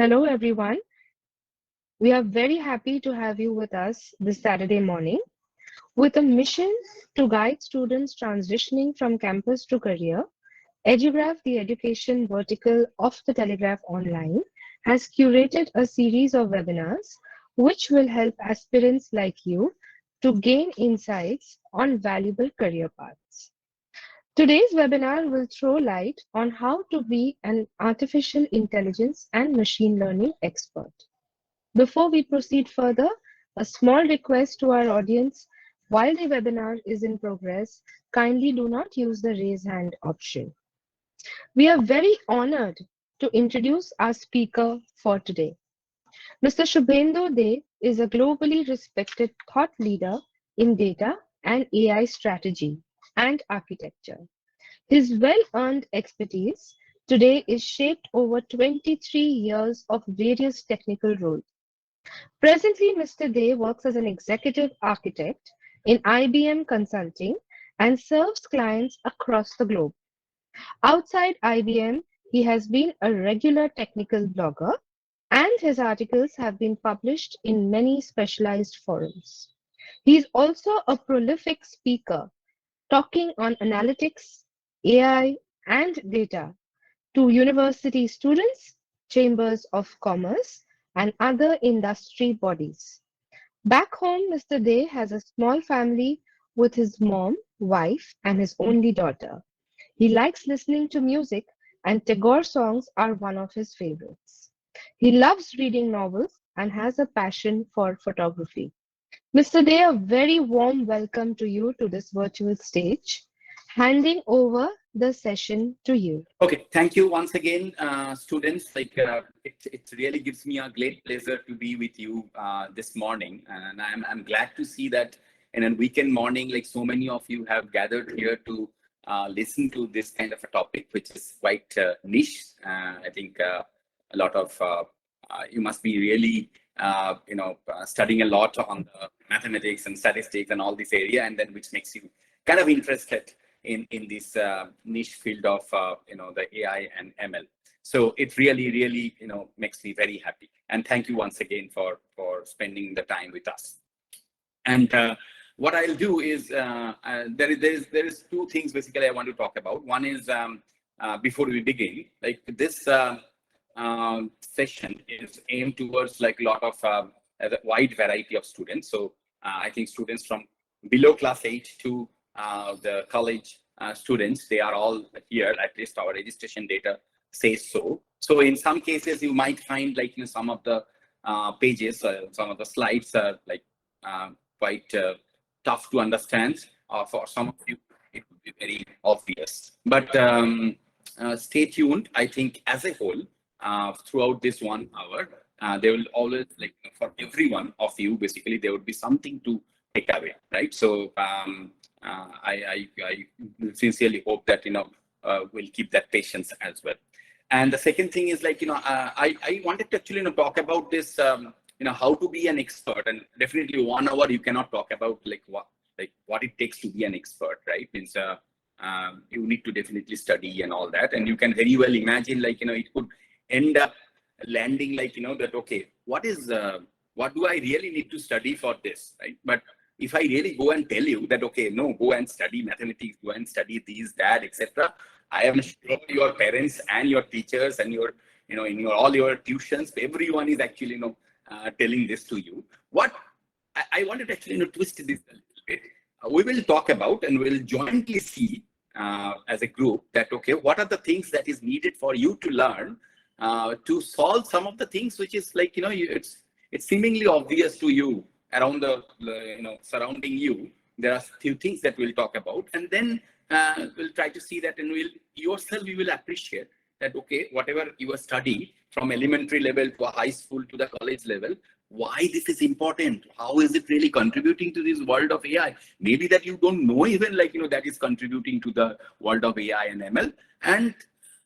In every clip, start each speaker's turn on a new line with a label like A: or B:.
A: Hello, everyone. We are very happy to have you with us this Saturday morning. With a mission to guide students transitioning from campus to career, Edugraph, the education vertical of the Telegraph Online, has curated a series of webinars which will help aspirants like you to gain insights on valuable career paths. Today's webinar will throw light on how to be an artificial intelligence and machine learning expert. Before we proceed further, a small request to our audience. While the webinar is in progress, kindly do not use the raise hand option. We are very honored to introduce our speaker for today. Mr. Subhendu Dey is a globally respected thought leader in data and AI strategy and architecture. His well-earned expertise today is shaped over 23 years of various technical roles. Presently, Mr. Dey works as an executive architect in IBM Consulting and serves clients across the globe. Outside IBM, he has been a regular technical blogger, and his articles have been published in many specialized forums. He is also a prolific speaker, talking on analytics, AI, and data to university students, chambers of commerce, and other industry bodies. Back home, Mr. Dey has a small family with his mom, wife, and his only daughter. He likes listening to music, and Tagore songs are one of his favorites. He loves reading novels and has a passion for photography. Mr. Dey, a very warm welcome to you to this virtual stage. Handing over the session to you.
B: Okay, thank you once again, students. It really gives me a great pleasure to be with you this morning, and I'm glad to see that in a weekend morning, like so many of you have gathered here to listen to this kind of a topic, which is quite niche. I think a lot of you must be really studying a lot on the mathematics and statistics and all this area, and then which makes you kind of interested in this niche field of the AI and ML. So it really makes me very happy. And thank you once again for spending the time with us. And what I'll do is there is two things basically I want to talk about. One is before we begin, like this session is aimed towards like a lot of a wide variety of students. So I think students from below class 8 to the college students, they are all here, at least our registration data says so. So in some cases, you might find like some of the pages, some of the slides are like quite tough to understand. For some of you, it would be very obvious. But stay tuned. I think as a whole, throughout this 1 hour, there will always, like for every one of you, basically, there would be something to take away, right? So I sincerely hope that we'll keep that patience as well. And the second thing is like I wanted to actually talk about this how to be an expert, and definitely 1 hour you cannot talk about like what it takes to be an expert, right? Means you need to definitely study and all that, and you can very well imagine like it could end up landing like that okay, what do I really need to study for this, right? But if I really go and tell you that, okay, no, go and study mathematics, go and study these, that, etc., I am sure your parents and your teachers and your, in your all your tuitions, everyone is actually, telling this to you. What I wanted to actually twist this a little bit. We will talk about and we'll jointly see as a group that, okay, what are the things that is needed for you to learn to solve some of the things which is like, it's seemingly obvious to you around the surrounding you. There are few things that we'll talk about, and then we'll try to see that, and you will appreciate that, okay, whatever you study from elementary level to a high school to the college level, why this is important, how is it really contributing to this world of AI? Maybe that you don't know even like that is contributing to the world of AI and ML, and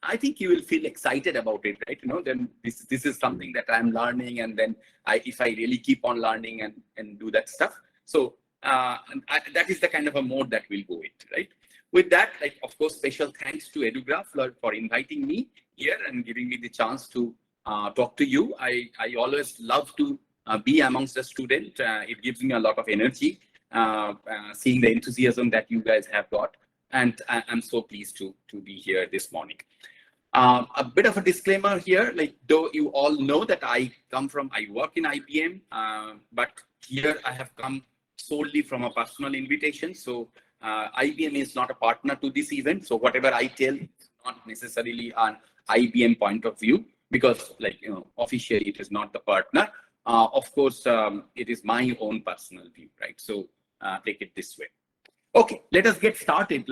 B: I think you will feel excited about it, right? Then this is something that I'm learning, and then if I really keep on learning and do that stuff. So that is the kind of a mode that we'll go with, right? With that, like of course, special thanks to Edugraph for inviting me here and giving me the chance to talk to you. I always love to be amongst the student. It gives me a lot of energy, seeing the enthusiasm that you guys have got. And I'm so pleased to be here this morning. A bit of a disclaimer here, like though you all know that I work in IBM, but here I have come solely from a personal invitation. So IBM is not a partner to this event. So whatever I tell is not necessarily an IBM point of view, because officially it is not the partner. Of course, it is my own personal view, right? So take it this way. Okay, let us get started.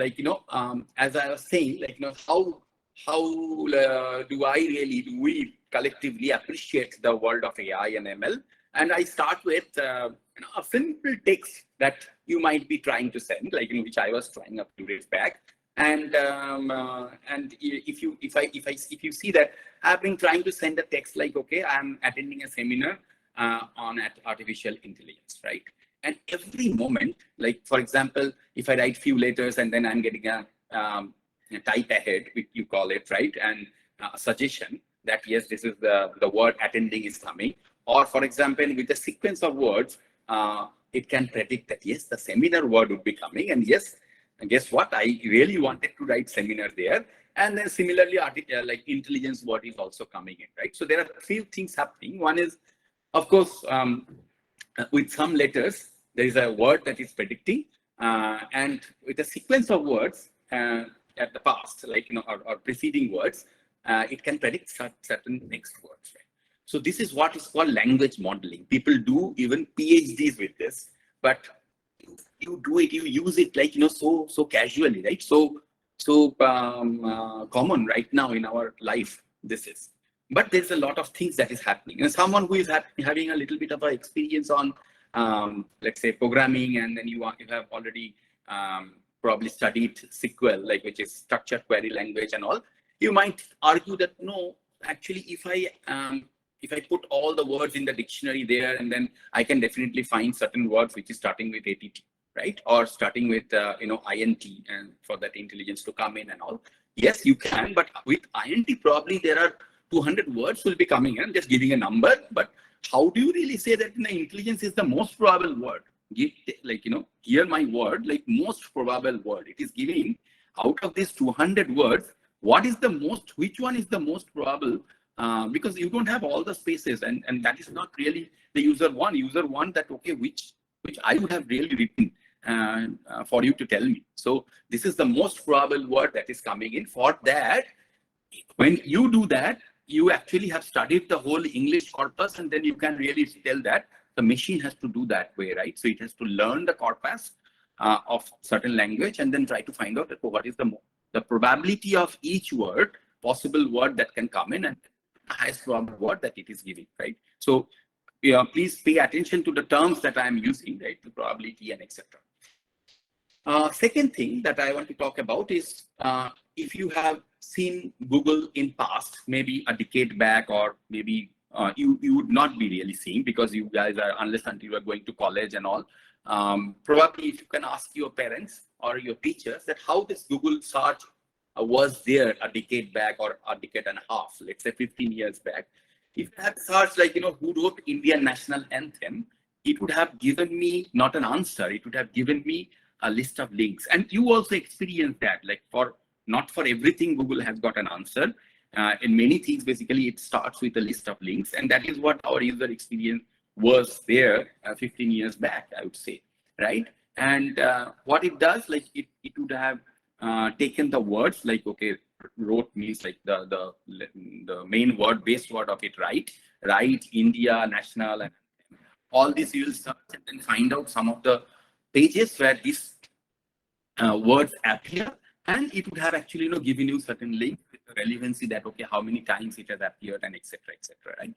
B: As I was saying, how do we collectively appreciate the world of AI and ML? And I start with a simple text that you might be trying to send, which I was trying a few days back. And if you see that I've been trying to send a text like, okay, I'm attending a seminar on artificial intelligence, right? And every moment, like for example, if I write few letters and then I'm getting a type ahead, which you call it, right? And a suggestion that yes, this is the word attending is coming. Or for example, with a sequence of words, it can predict that yes, the seminar word would be coming. And yes, and guess what? I really wanted to write seminar there. And then similarly, like intelligence word is also coming in, right? So there are a few things happening. One is, of course, with some letters, there is a word that is predicting, and with a sequence of words at the past, or preceding words, it can predict certain next words. Right? So this is what is called language modeling. People do even PhDs with this, but you do it, you use it so casually, right? So common right now in our life. This is. But there's a lot of things that is happening. And someone who is having a little bit of an experience on, let's say, programming, and then you have already probably studied SQL, which is structured query language and all. You might argue that no, actually, if I put all the words in the dictionary there, and then I can definitely find certain words which is starting with ATT, right, or starting with INT, and for that intelligence to come in and all. Yes, you can, but with INT, probably there are 200 words will be coming in, just giving a number. But how do you really say that intelligence is the most probable word? Hear my word, most probable word. It is giving out of these 200 words, which one is the most probable? Because you don't have all the spaces, and that is not really the user one that, okay, which I would have really written for you to tell me. So this is the most probable word that is coming in. For that, when you do that, you actually have studied the whole English corpus, and then you can really tell that the machine has to do that way, right? So it has to learn the corpus of certain language and then try to find out what is the probability of each word, possible word that can come in, and the highest probable word that it is giving, right? So please pay attention to the terms that I am using, right? The probability and etc. Second thing that I want to talk about is if you have seen Google in past, maybe a decade back, or maybe you would not be really seeing, because you guys are, unless until you are going to college and all, probably if you can ask your parents or your teachers that how this Google search was there a decade back or a decade and a half, let's say 15 years back. If you had searched who wrote Indian national anthem, it would have given me not an answer, it would have given me a list of links. And you also experience that, not for everything Google has got an answer. In many things, basically, it starts with a list of links. And that is what our user experience was there 15 years back, I would say, right? And what it does, it would have taken the words, okay, wrote means the main word, base word of it, right, India, national, and all this you will search and then find out some of the pages where these words appear, and it would have actually given you certain links with the relevancy that, okay, how many times it has appeared, and etc., right?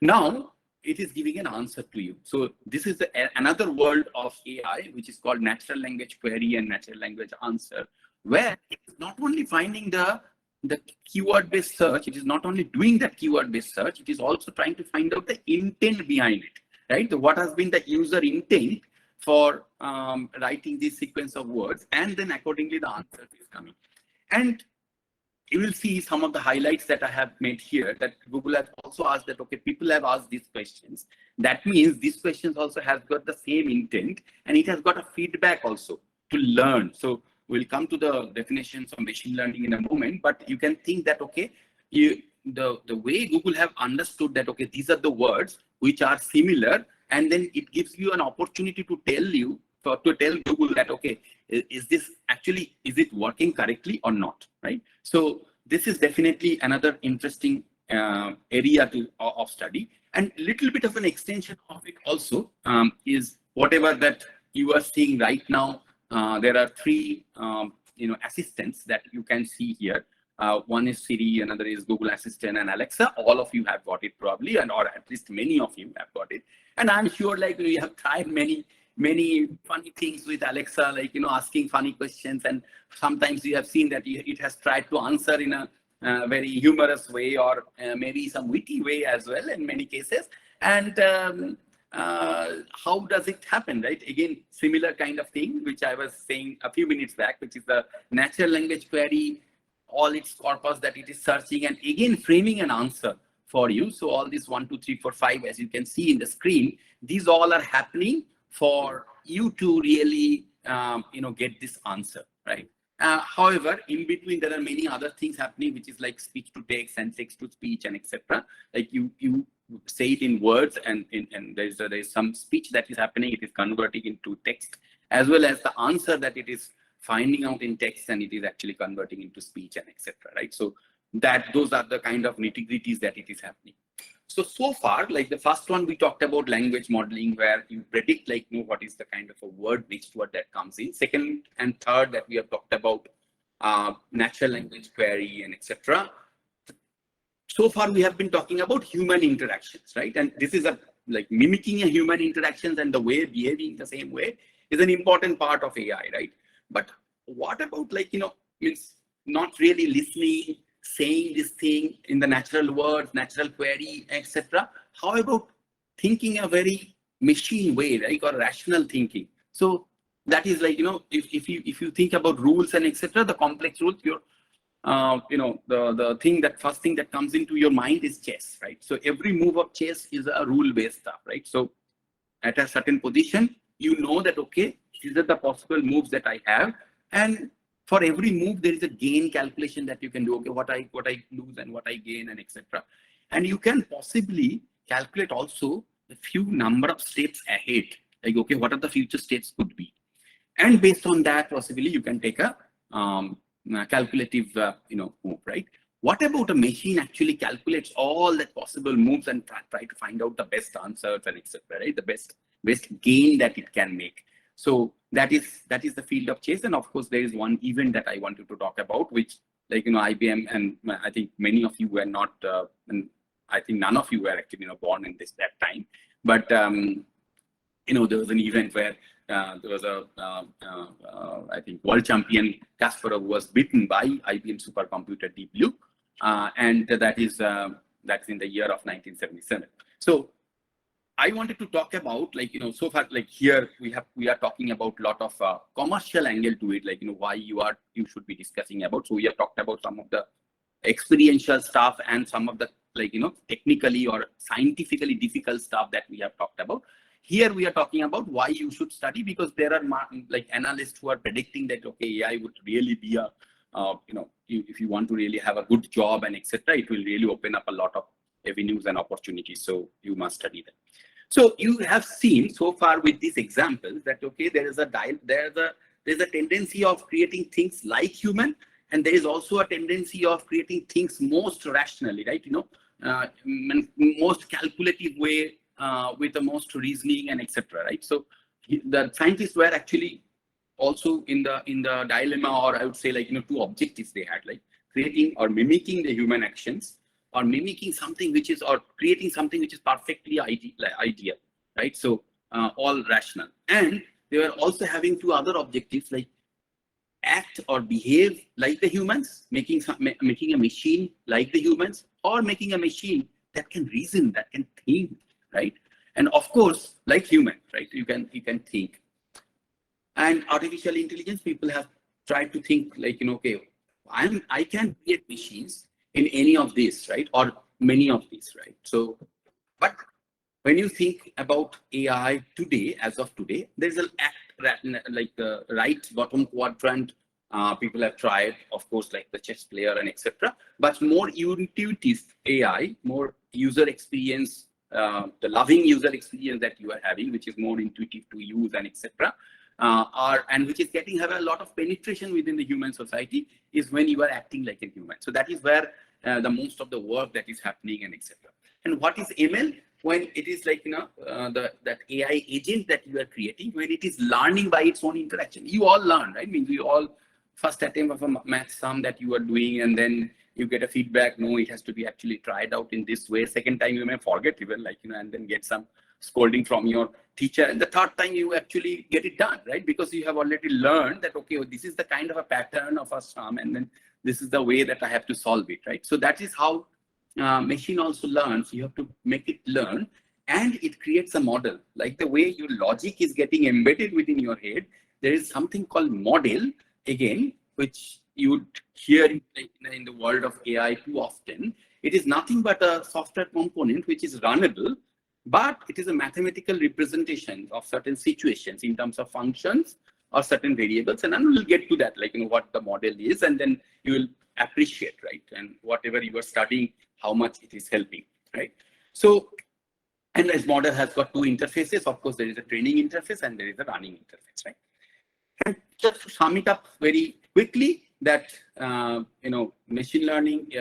B: Now it is giving an answer to you. So this is another world of AI, which is called natural language query and natural language answer, where it is not only finding the keyword-based search, it is not only doing that keyword-based search, it is also trying to find out the intent behind it, right? So what has been the user intent for writing this sequence of words, and then accordingly the answer is coming. And you will see some of the highlights that I have made here, that Google has also asked that, okay, people have asked these questions. That means these questions also has got the same intent, and it has got a feedback also to learn. So we'll come to the definitions of machine learning in a moment, but you can think that, okay, the way Google have understood that, okay, these are the words which are similar, and then it gives you an opportunity to tell Google that, okay, is it working correctly or not, right? So this is definitely another interesting area of study, and little bit of an extension of it also is whatever that you are seeing right now. There are three assistants that you can see here. One is Siri, another is Google Assistant, and Alexa. All of you have got it probably, or at least many of you have got it. And I'm sure like we have tried many funny things with Alexa, like, asking funny questions. And sometimes you have seen that it has tried to answer in a very humorous way, or maybe some witty way as well in many cases. And how does it happen, right? Again, similar kind of thing, which I was saying a few minutes back, which is the natural language query, all its corpus that it is searching, and again framing an answer for you. So all this 1, 2, 3, 4, 5, as you can see in the screen, these all are happening for you to really get this answer, right? However, in between there are many other things happening, which is like speech to text and text to speech and etc. Like you say it in words, and there's some speech that is happening, it is converting into text, as well as the answer that it is finding out in text, and it is actually converting into speech and etc. Right? So those are the kind of nitty-gritties that it is happening. So far, like the first one, we talked about language modeling, where you predict what is the kind of a word, next word that comes in. Second and third that we have talked about natural language query and etc. So far, we have been talking about human interactions, right? And this is mimicking a human interactions, and the way behaving the same way is an important part of AI, right? But what about means not really listening, saying this thing in the natural words, natural query, etc. How about thinking a very machine way, right, or rational thinking? So that is if you think about rules and etc., the complex rules, the first thing that comes into your mind is chess, right? So every move of chess is a rule-based stuff, right? So at a certain position, you know that, okay, these are the possible moves that I have, and for every move there is a gain calculation that you can do. Okay, what I lose and what I gain and etc. And you can possibly calculate also a few number of steps ahead, like, okay, what are the future steps could be, and based on that possibly you can take a calculative move, right? What about a machine actually calculates all that possible moves and try to find out the best answers and etc., right? The best gain that it can make. So that is the field of chess. And of course there is one event that I wanted to talk about, which IBM, and I think many of you were not, and I think none of you were actually born in that time, but there was an event where there was a I think world champion Kasparov was beaten by IBM supercomputer Deep Blue, and that's in the year of 1977. So I wanted to talk about so far, here we are talking about a lot of commercial angle to it, why you should be discussing about. So we have talked about some of the experiential stuff and some of the technically or scientifically difficult stuff that we have talked about. Here we are talking about why you should study, because there are analysts who are predicting that, okay, AI would really be a if you want to really have a good job and etc., it will really open up a lot of avenues and opportunities. So you must study them. So you have seen so far with these examples that, okay, there's a tendency of creating things like human, and there is also a tendency of creating things most rationally, right? Most calculative way, with the most reasoning and etc., right? So the scientists were actually also in the dilemma, or I would say two objectives they had, like creating or mimicking the human actions, or mimicking something which is, or creating something which is perfectly ideal, right? So all rational. And they were also having two other objectives, like act or behave like the humans, making a machine like the humans, or making a machine that can reason, that can think, right? And of course, like human, right? You can think. And artificial intelligence, people have tried to think okay, I can create machines in any of these, right? Or many of these, right? So, but when you think about AI today, as of today, there's a like the right bottom quadrant. People have tried, of course, like the chess player and etc. But more intuitive AI, more user experience, the loving user experience that you are having, which is more intuitive to use and etc. And which is have a lot of penetration within the human society, is when you are acting like a human. So that is where the most of the work that is happening and etc. And what is ML? When it is like, that AI agent that you are creating, when it is learning by its own interaction. You all learn, right? Means you all first attempt of a math sum that you are doing, and then you get a feedback, no, it has to be actually tried out in this way. Second time you may forget even, like, and then get some scolding from your teacher. And the third time you actually get it done, right? Because you have already learned that, okay, well, this is the kind of a pattern of a sum, and then this is the way that I have to solve it, right? So that is how machine also learns. You have to make it learn, and it creates a model. Like the way your logic is getting embedded within your head, there is something called model, again, which you would hear in the world of AI too often. It is nothing but a software component which is runnable, but it is a mathematical representation of certain situations in terms of functions or certain variables. And then we'll get to that, like, what the model is, and then you will appreciate, right? And whatever you are studying, how much it is helping, right? So, and this model has got two interfaces. Of course, there is a training interface and there is a running interface, right? And just to sum it up very quickly, that machine learning,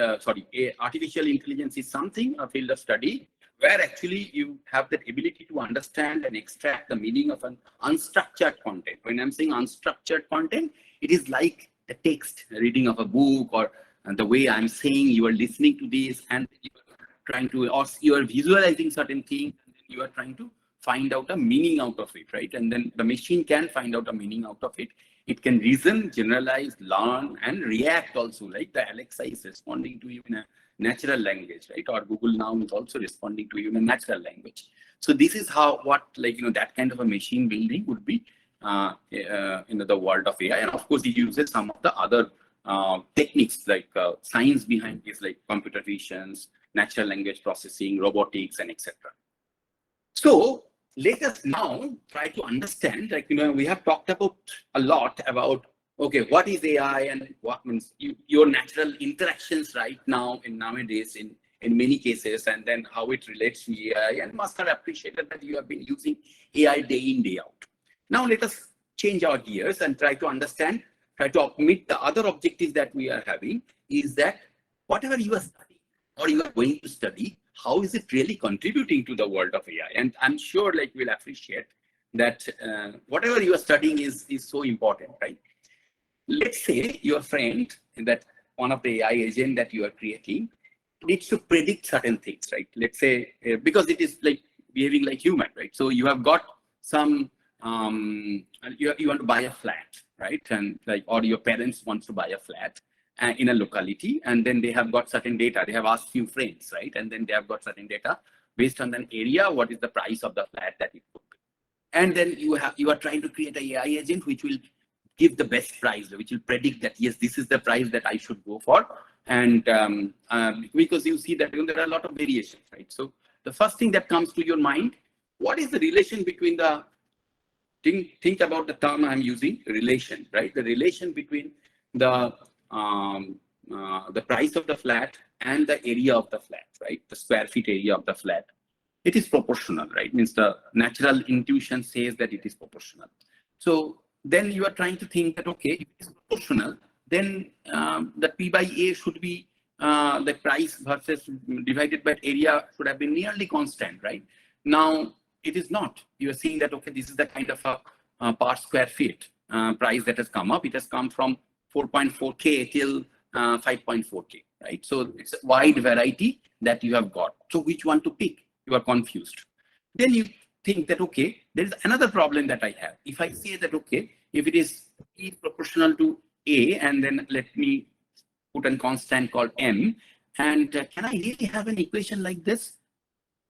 B: artificial intelligence is something, a field of study, where actually you have the ability to understand and extract the meaning of an unstructured content. When I'm saying unstructured content, it is like the text, reading of a book, or the way I'm saying you are listening to this, and you are trying to, or you are visualizing certain things, and then you are trying to find out a meaning out of it, right? And then the machine can find out a meaning out of it. It can reason, generalize, learn, and react also, like the Alexa is responding to you in a natural language, right? Or Google now is also responding to you in a natural language. So this is how, that kind of a machine building would be in the world of AI. And of course, it uses some of the other techniques, like science behind this, like computer visions, natural language processing, robotics, and etc. So let us now try to understand, we have talked about a lot about, okay, what is AI and what means your natural interactions right now in nowadays in many cases, and then how it relates to AI, and must have appreciated that you have been using AI day in, day out. Now let us change our gears and try to understand, try to meet the other objectives that we are having, is that whatever you are studying or you are going to study, how is it really contributing to the world of AI? And I'm sure we'll appreciate that whatever you are studying is so important, right? Let's say your friend, that one of the AI agent that you are creating needs to predict certain things, right? Let's say, because it is like behaving like human, right? So you have got some, you want to buy a flat, right? And or your parents wants to buy a flat in a locality, and then they have got certain data. They have asked few friends, right? And then they have got certain data based on an area, what is the price of the flat that it could be. And then you are trying to create an AI agent which will give the best price, which will predict that, yes, this is the price that I should go for. And because you see that there are a lot of variations, right? So the first thing that comes to your mind, what is the relation between the, think about the term I'm using, relation, right? The relation between the price of the flat and the area of the flat, right? The square feet area of the flat. It is proportional, right? Means the natural intuition says that it is proportional. So then you are trying to think that, okay, if it is proportional, then the P by A should be the price versus divided by area should have been nearly constant, right? Now, it is not. You are seeing that, okay, this is the kind of a per square feet price that has come up. It has come from 4.4K till 5.4K, right? So it's a wide variety that you have got. So which one to pick? You are confused. Then you think that, okay, there is another problem that I have. If I say that, okay, if it is E proportional to A, and then let me put a constant called M, and can I really have an equation like this?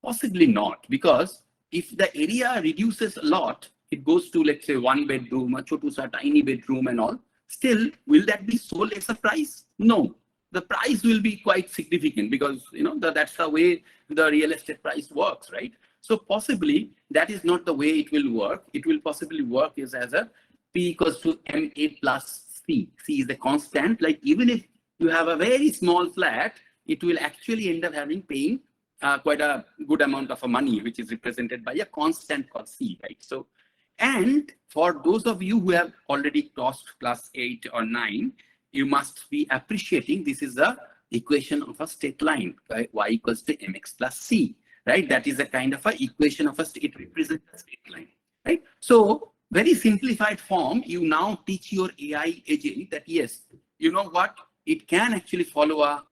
B: Possibly not, because if the area reduces a lot, it goes to, let's say, one bedroom, a chotu sa tiny bedroom and all, Still, will that be so less a price? No, the price will be quite significant because that's the way the real estate price works, right? So possibly that is not the way it will work. It will possibly work is as a P equals to MA plus C. C is the constant. Like even if you have a very small flat, it will actually end up paying quite a good amount of money, which is represented by a constant called C, right? So, and for those of you who have already crossed class 8 or 9, you must be appreciating this is the equation of a straight line, right? Y equals to mx plus c, right? That is a kind of a equation of a it represents a straight line, right? So very simplified form, you now teach your AI agent that yes, you know what, it can actually follow a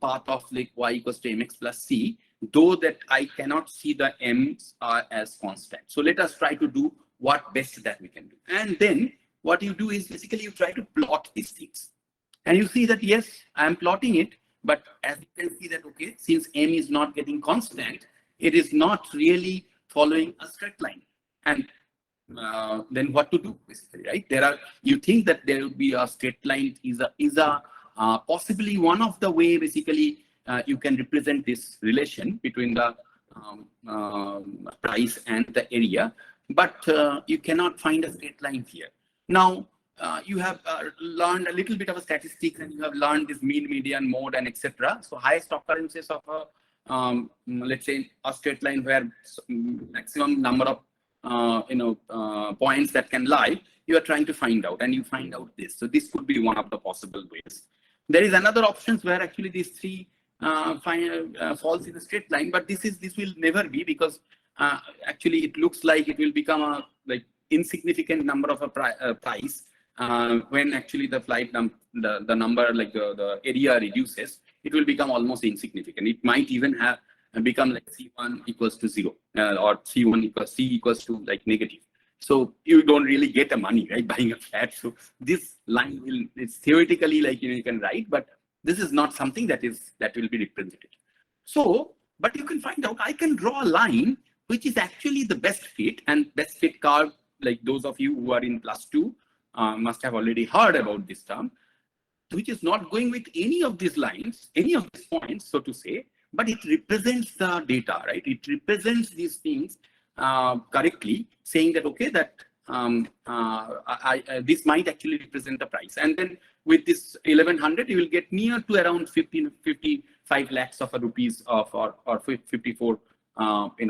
B: path of like y equals to mx plus c, though that I cannot see the m's as constant. So let us try to do what best that we can do. And then what you do is basically you try to plot these things. And you see that, yes, I am plotting it, but as you can see that, okay, since m is not getting constant, it is not really following a straight line. And then what to do, basically, right? You think that there will be a straight line is a possibly one of the way, basically, you can represent this relation between the price and the area, but you cannot find a straight line here. Now, you have learned a little bit of a statistics, and you have learned this mean, median, mode, and etc. So highest occurrences of a, let's say, a straight line where maximum number of points that can lie, you are trying to find out, and you find out this. So this could be one of the possible ways. There is another options where actually these three falls in a straight line, but this will never be, because actually it looks like it will become a like insignificant number of a price when actually the flight the number, like the area reduces, it will become almost insignificant. It might even have become like C1 equals to 0 or C1 equals C equals to like negative. So you don't really get the money, right, buying a flat. So this line it's theoretically like you can write, but this is not something that will be represented. So, but you can find out, I can draw a line which is actually the best fit, and best fit curve, like those of you who are in +2 must have already heard about this term, which is not going with any of these lines, any of these points, so to say, but it represents the data, right? It represents these things correctly, saying that, okay, that this might actually represent the price. And then with this 1100, you will get near to around 55 lakhs of rupees or 54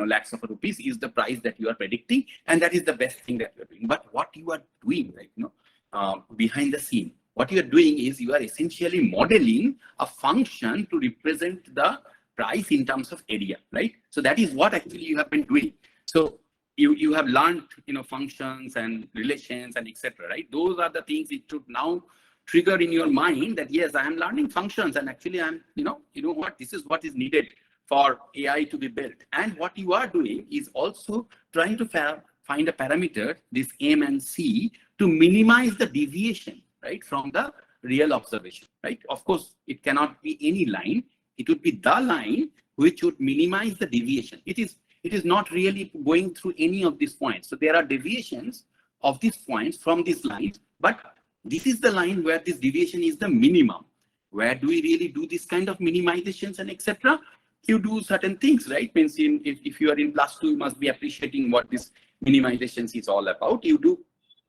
B: lakhs of rupees is the price that you are predicting, and that is the best thing that you are doing. But what you are doing, right, behind the scene, what you are doing is you are essentially modeling a function to represent the price in terms of area, right? So that is what actually you have been doing. So you have learned functions and relations and etc., right? Those are the things it should now trigger in your mind that yes, I am learning functions, and actually I'm you know what, this is what is needed for AI to be built. And what you are doing is also trying to find a parameter, this M and C, to minimize the deviation, right, from the real observation, right? Of course, it cannot be any line. It would be the line which would minimize the deviation. It is not really going through any of these points. So there are deviations of these points from these lines, but this is the line where this deviation is the minimum. Where do we really do this kind of minimizations and etc.? You do certain things, right? Means if you are in +2, you must be appreciating what this minimizations is all about. You do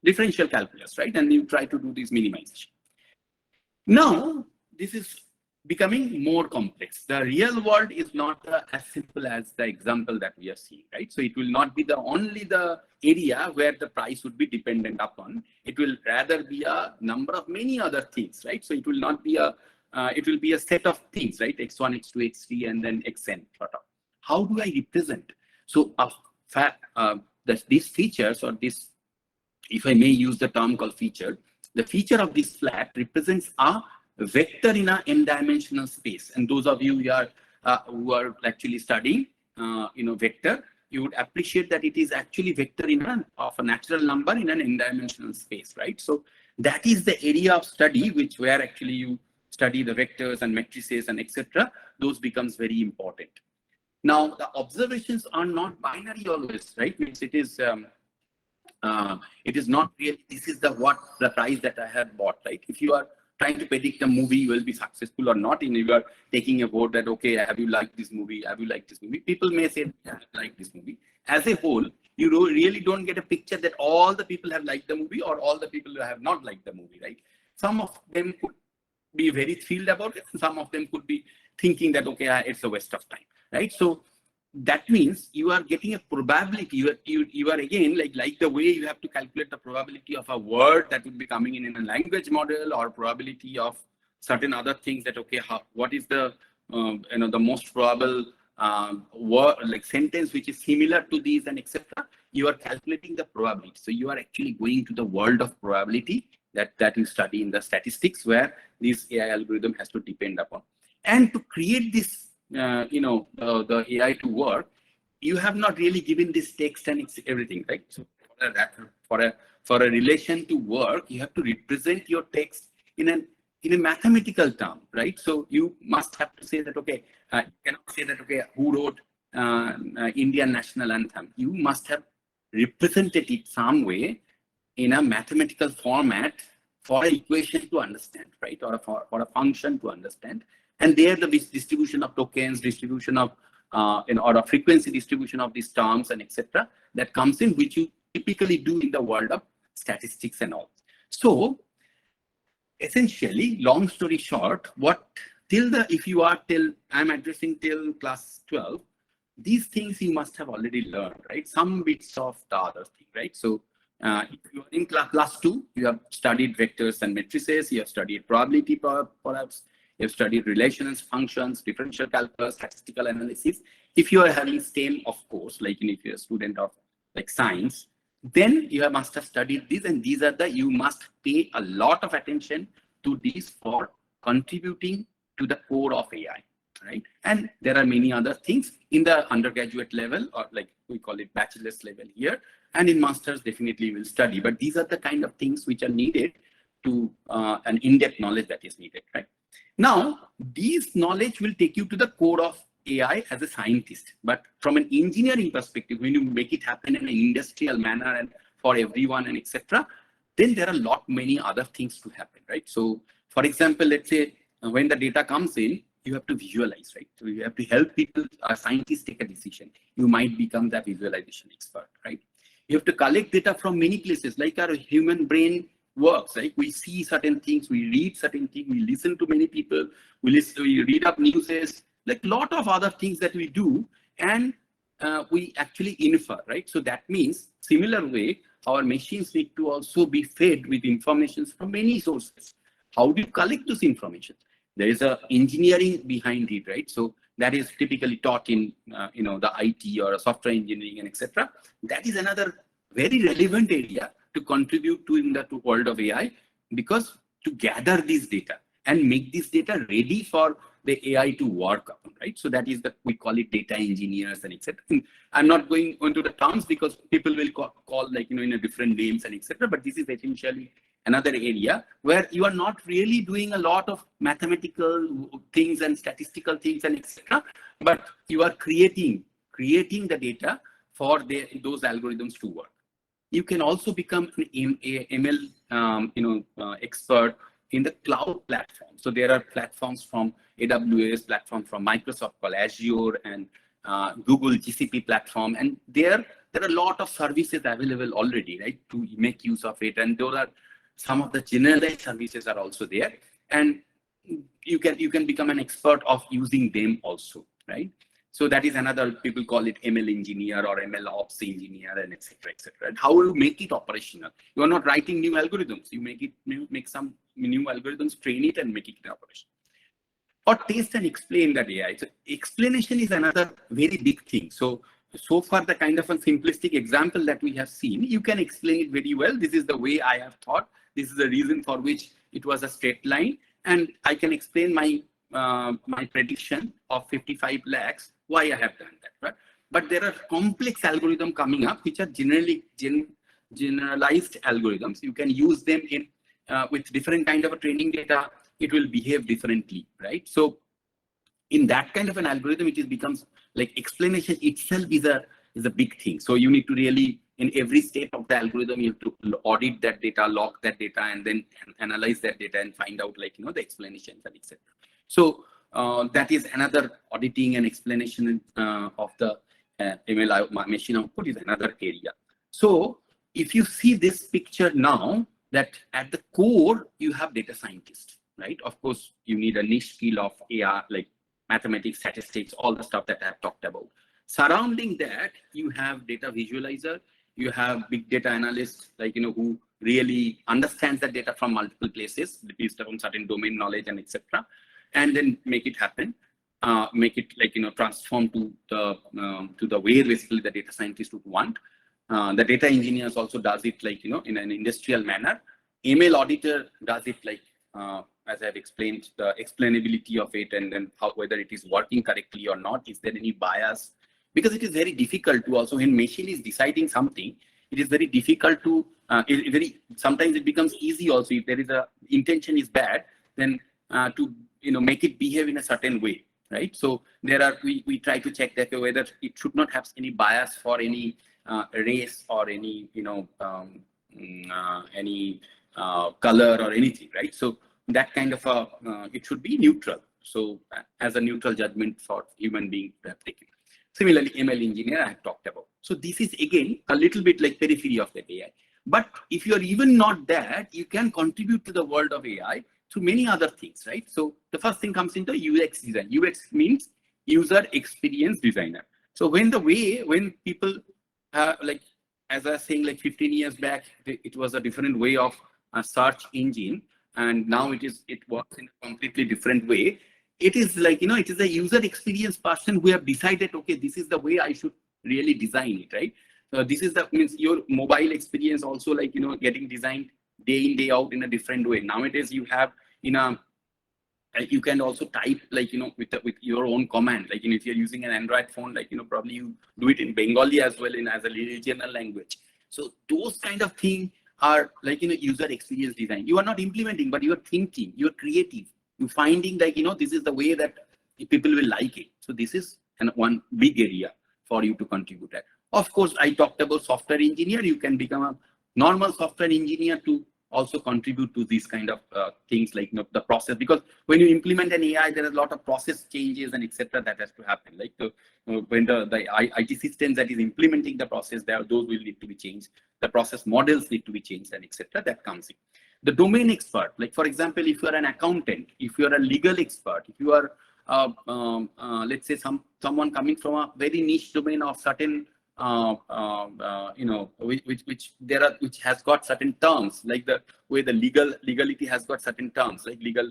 B: differential calculus, right? And you try to do this minimization. Now, this is becoming more complex. The real world is not as simple as the example that we are seeing, right? So it will not be only the area where the price would be dependent upon. It will rather be a number of many other things, right? So it will not be it will be a set of things, right? X1, X2, X3, and then Xn. How do I represent? So these features, or this, if I may use the term called feature, the feature of this flat represents a vector in an n-dimensional space. And those of you who are actually studying, vector, you would appreciate that it is actually vector of a natural number in an n-dimensional space, right? So that is the area of study where actually you study the vectors and matrices and etc. Those becomes very important. Now, the observations are not binary always, right? Means it is It is not really, this is the price that I have bought, right? If you are trying to predict a movie you will be successful or not, and you are taking a vote that, okay, have you liked this movie? Have you liked this movie? People may say, yeah, I like this movie. As a whole, you really don't get a picture that all the people have liked the movie or all the people have not liked the movie, right? Some of them could be very thrilled about it, and some of them could be thinking that, okay, it's a waste of time, right? So that means you are getting a probability. You are again like the way you have to calculate the probability of a word that would be coming in a language model, or probability of certain other things, that okay, what is the the most probable word, like sentence which is similar to these, and etc. You are calculating the probability. So you are actually going to the world of probability that you study in the statistics, where this AI algorithm has to depend upon. And to create this the AI to work, you have not really given this text and everything, right? So for a relation to work, you have to represent your text in a mathematical term, right? So you must have to say that, okay, you cannot say that, okay, who wrote Indian national anthem? You must have represented it some way in a mathematical format for an equation to understand, right? Or for a function to understand. And there the distribution of tokens, distribution of or a frequency distribution of these terms and etc. that comes in, which you typically do in the world of statistics and all. So essentially, long story short, if you are I'm addressing till class 12, these things you must have already learned, right? Some bits of the other thing, right? So if you are in class 2, you have studied vectors and matrices, you have studied probability perhaps, you have studied relations, functions, differential calculus, statistical analysis. If you are having STEM, of course, like if you're a student of like science, then you must have studied these, and these are you must pay a lot of attention to these for contributing to the core of AI, right? And there are many other things in the undergraduate level, or like we call it bachelor's level here, and in master's definitely will study. But these are the kind of things which are needed to an in-depth knowledge that is needed, right? Now, these knowledge will take you to the core of AI as a scientist. But from an engineering perspective, when you make it happen in an industrial manner and for everyone and etc., then there are many other things to happen, right? So, for example, let's say when the data comes in, you have to visualize, right? So you have to help people, scientists take a decision. You might become the visualization expert, right? You have to collect data from many places, like our human brain works, right? We see certain things, we read certain things, we listen to many people, we read up newses, like a lot of other things that we do, and we actually infer, right? So that means similar way, our machines need to also be fed with information from many sources. How do you collect this information? There is a engineering behind it, right? So that is typically taught in the IT or software engineering and etc. That is another very relevant area to contribute to in the world of AI, because to gather this data and make this data ready for the AI to work on, right? So that is we call it data engineers and etc. I'm not going into the terms because people will call like, in a different names and etc. But this is essentially another area where you are not really doing a lot of mathematical things and statistical things and etc. But you are creating the data for those algorithms to work. You can also become an ML expert in the cloud platform. So there are platforms from AWS, platform from Microsoft called Azure, and Google GCP platform. And there are a lot of services available already, right, to make use of it. And those are some of the generalized services are also there. And you can become an expert of using them also, right? So that is another, people call it ML engineer or ML ops engineer, and etc. etc. And how you make it operational? You are not writing new algorithms. You make some new algorithms, train it, and make it operational. Or test and explain that AI. So explanation is another very big thing. So far, the kind of a simplistic example that we have seen, you can explain it very well. This is the way I have thought. This is the reason for which it was a straight line, and I can explain my prediction of 55 lakhs, why I have done that, right? But there are complex algorithms coming up, which are generalized algorithms. You can use them in with different kind of a training data. It will behave differently, right? So in that kind of an algorithm, becomes like explanation itself is a big thing. So you need to really in every step of the algorithm, you have to audit that data, log that data, and then analyze that data and find out like, the explanations and etc. So that is another auditing and explanation of the ML machine output is another area. So if you see this picture now, that at the core, you have data scientists, right? Of course, you need a niche skill of AI, like mathematics, statistics, all the stuff that I have talked about. Surrounding that, you have data visualizer, you have big data analysts, like, who really understands the data from multiple places, based on certain domain knowledge and etc. And then make it happen, make it like, transform to the way basically the data scientist would want. The data engineers also does it like, in an industrial manner. ML auditor does it like, as I've explained, the explainability of it, and then whether it is working correctly or not. Is there any bias? Because it is very difficult to also, when machine is deciding something, it is very difficult to, sometimes it becomes easy also, if there is a intention is bad, then to, make it behave in a certain way, right? So there are, we try to check that whether it should not have any bias for any race or any, any color or anything, right? So that kind of it should be neutral. So as a neutral judgment for human being to have taken. Similarly, ML engineer I have talked about. So this is again a little bit like periphery of the AI. But if you're even not that, you can contribute to the world of AI through many other things, right? So the first thing comes into UX design. UX means user experience designer. So when people like, as I was saying, like 15 years back, it was a different way of a search engine, and now it works in a completely different way. It is like, it is a user experience person who have decided, okay, this is the way I should really design it, right? So this is means your mobile experience also, like, getting designed day in, day out in a different way. Nowadays, you have you can also type like, with your own command, like, if you're using an Android phone, like, probably you do it in Bengali as well, as a regional language. So those kind of things are like, user experience design. You are not implementing, but you are thinking, you're creative, you're finding like, this is the way that people will like it. So this is one big area for you to contribute at. Of course, I talked about software engineer. You can become a normal software engineer to also contribute to these kind of things, like, the process, because when you implement an AI, there are a lot of process changes and etc. that has to happen. Like when the IT systems that is implementing the process, those will need to be changed. The process models need to be changed and etc. That comes in. The domain expert, like for example, if you are an accountant, if you are a legal expert, if you are let's say someone coming from a very niche domain of certain which has got certain terms, like the way the legality has got certain terms, like legal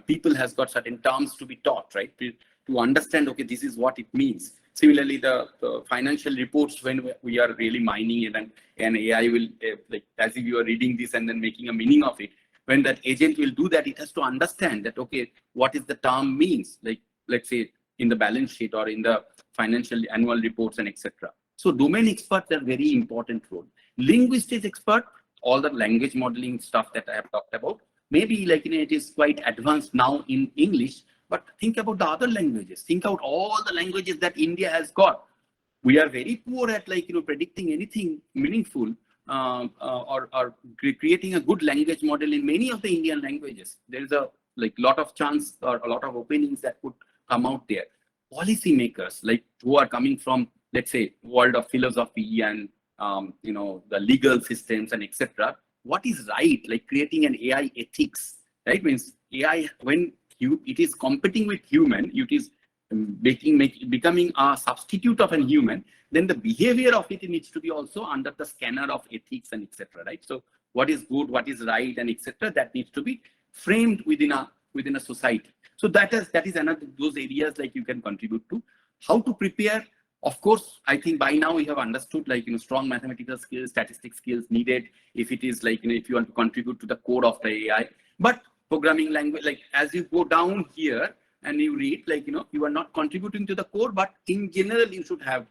B: people has got certain terms to be taught, right? To understand, okay, this is what it means. Similarly, the financial reports, when we are really mining it, and AI will like, as if you are reading this and then making a meaning of it. When that agent will do that, it has to understand that, okay, what is the term means, like, let's say in the balance sheet or in the financial annual reports and etc. So domain experts are very important role. Linguistics expert, all the language modeling stuff that I have talked about, maybe like, it is quite advanced now in English, but think about the other languages. Think out all the languages that India has got. We are very poor at like, predicting anything meaningful or creating a good language model in many of the Indian languages. There is a like lot of chance or a lot of openings that could come out there. Policy makers, like, who are coming from, let's say, world of philosophy and the legal systems and etc. What is right? Like creating an AI ethics, right? Means AI, when it is competing with human, it is becoming a substitute of a human, then the behavior of it needs to be also under the scanner of ethics and etc. Right? So what is good, what is right, and etc. that needs to be framed within a society. So that is another those areas like you can contribute to. How to prepare? Of course, I think by now we have understood like strong mathematical skills, statistics skills needed if it is like if you want to contribute to the core of the AI. But programming language, like as you go down here and you read, like you are not contributing to the core, but in general you should have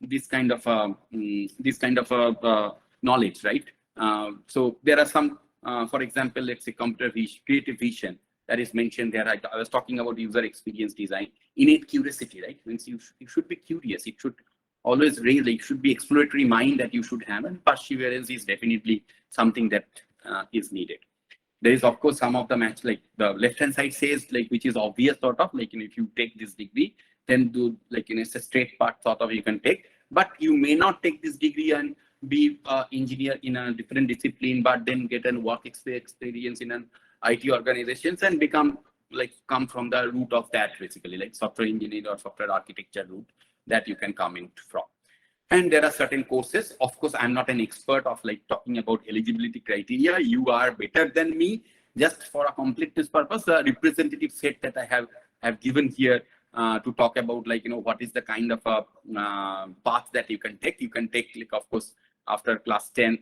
B: this kind of knowledge, right? So there are some, for example, let's say computer vision, creative vision that is mentioned there. I was talking about user experience design, innate curiosity, right? Means you should be curious. It should always raise, like, should be exploratory mind that you should have, and perseverance is definitely something that is needed. There is, of course, some of the match, like the left hand side says, like, which is obvious sort of, like, if you take this degree, then do, like, it's a straight path sort of you can take, but you may not take this degree and be an engineer in a different discipline, but then get a work experience in an IT organizations and become, like, come from the root of that, basically, like software engineer or software architecture route that you can come in from. And there are certain courses. Of course, I'm not an expert of, like, talking about eligibility criteria. You are better than me. Just for a completeness purpose, the representative set that I have given here to talk about, like, what is the kind of a path that you can take. You can take, like, of course, after class 10,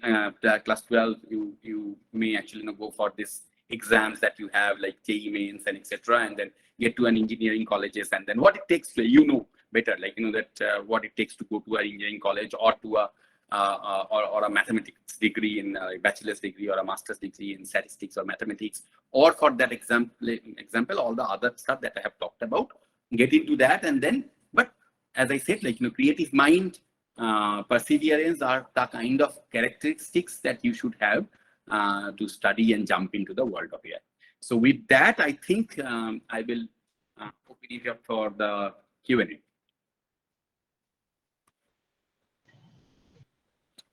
B: class 12, you may actually go for this exams that you have, like JEE mains and etc., and then get to an engineering colleges, and then what it takes to, better, like, that what it takes to go to an engineering college or to a or a mathematics degree in a bachelor's degree or a master's degree in statistics or mathematics, or for that example all the other stuff that I have talked about, get into that. And then, but as I said, like, creative mind, perseverance are the kind of characteristics that you should have to study and jump into the world of AI. So with that, I think I will open it up for the Q&A.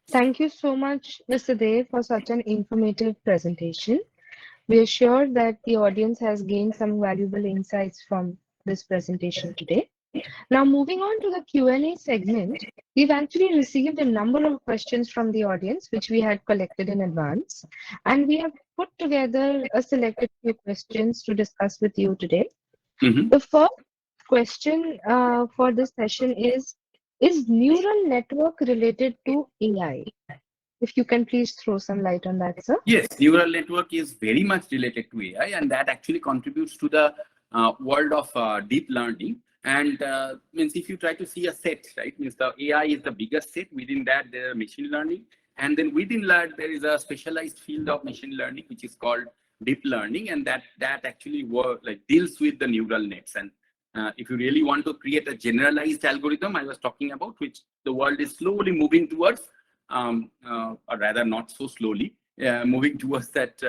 A: Thank you so much, Mr. Dey, for such an informative presentation. We are sure that the audience has gained some valuable insights from this presentation today. Now, moving on to the Q&A segment, we've actually received a number of questions from the audience, which we had collected in advance, and we have put together a selected few questions to discuss with you today. The first question for this session is neural network related to AI? If you can please throw some light on that, sir.
B: Yes, neural network is very much related to AI, and that actually contributes to the world of deep learning. And means if you try to see a set, right, means the AI is the biggest set. Within that, there are machine learning, and then within that, there is a specialized field of machine learning which is called deep learning, and that actually deals with the neural nets. And if you really want to create a generalized algorithm, I was talking about, which the world is slowly moving towards, or rather not so slowly, moving towards that